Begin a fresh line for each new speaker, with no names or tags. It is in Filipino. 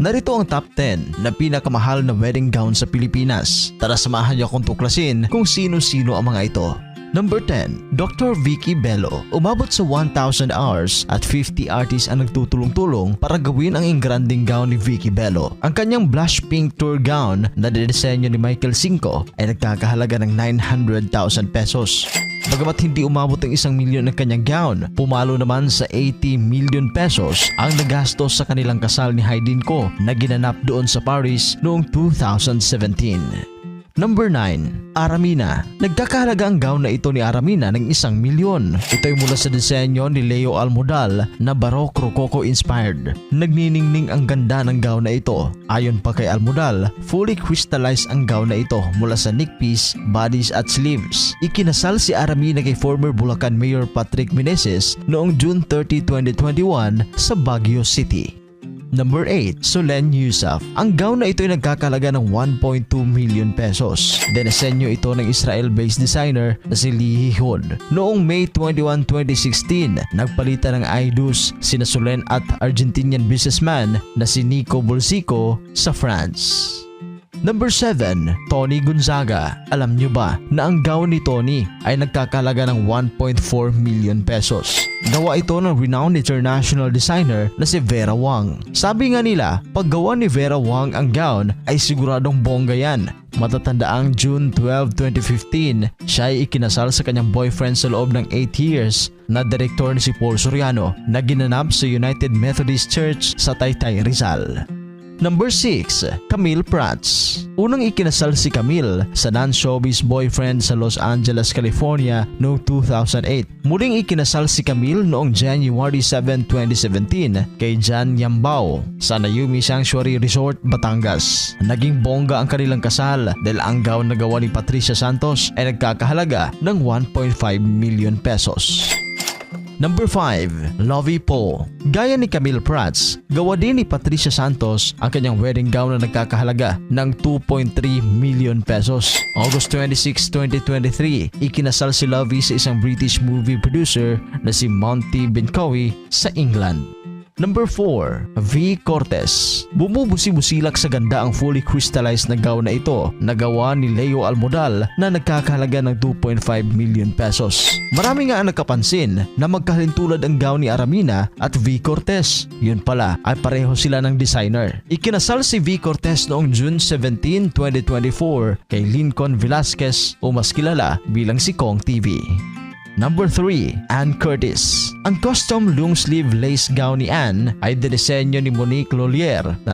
Narito ang top 10 na pinakamahal na wedding gown sa Pilipinas. Tara samahan niyo akong tuklasin kung sino-sino ang mga ito. Number 10, Dr. Vicky Bello. Umabot sa 1,000 hours at 50 artists ang nagtutulong-tulong para gawin ang engranding gown ni Vicky Bello. Ang kanyang blush pink tour gown na dinesenyo ni Michael Cinco ay nagkakahalaga ng 900,000 pesos. Bagamat hindi umabot ang 1 milyon ang kanyang gown, pumalo naman sa 80 million pesos ang nagastos sa kanilang kasal ni Haydin Ko na ginanap doon sa Paris noong 2017. Number 9, Aramina. Nagkakahalaga ang gown na ito ni Aramina ng 1 milyon. Ito ay mula sa disenyo ni Leo Almodal na Baroque Rococo inspired. Nagniningning ang ganda ng gown na ito. Ayon pa kay Almodal, fully crystallized ang gown na ito mula sa neckpiece, bodies at sleeves. Ikinasal si Aramina kay former Bulacan Mayor Patrick Meneses noong June 30, 2021 sa Baguio City. Number 8, Solen Yusuf. Ang gown na ito ay nagkakalaga ng 1.2 million pesos. Dinesenyo ito ng Israel-based designer na si Lee Hihon. Noong May 21, 2016, nagpalitan ng idus sina Solen at Argentinian businessman na si Nico Bolsico sa France. Number 7, Tony Gonzaga. Alam nyo ba na ang gown ni Tony ay nagkakalaga ng 1.4 million pesos? Gawa ito ng renowned international designer na si Vera Wang. Sabi nga nila, paggawa ni Vera Wang ang gown ay siguradong bongga yan. Matatandaang June 12, 2015, siya ay ikinasal sa kanyang boyfriend sa loob ng 8 years na direktor ni si Paul Soriano na ginanap sa United Methodist Church sa Taytay, Rizal. Number 6, Camille Prats. Unang ikinasal si Camille sa non-showbiz boyfriend sa Los Angeles, California noong 2008. Muling ikinasal si Camille noong January 7, 2017 kay Jan Yambao sa Nayumi Sanctuary Resort, Batangas. Naging bongga ang kanilang kasal dahil ang gown na gawa ni Patricia Santos ay nagkakahalaga ng 1.5 million pesos. Number 5, Lovie Poe. Gaya ni Camille Prats, gawa din ni Patricia Santos ang kanyang wedding gown na nagkakahalaga ng 2.3 million pesos. August 26, 2023, ikinasal si Lovie sa isang British movie producer na si Monty Bencowi sa England. Number 4, V. Cortez. Bumubusi-busilak sa ganda ang fully crystallized na gown na ito na gawa ni Leo Almodal na nagkakahalaga ng 2.5 million pesos. Marami nga ang nagkapansin na magkahalintulad ang gown ni Aramina at V. Cortez. Yun pala ay pareho sila ng designer. Ikinasal si V. Cortez noong June 17, 2024 kay Lincoln Velasquez o mas kilala bilang si Kong TV. Number 3, Ann Curtis. Ang custom long sleeve lace gown ni Ann ay dinesenyo ni Monique Lolier na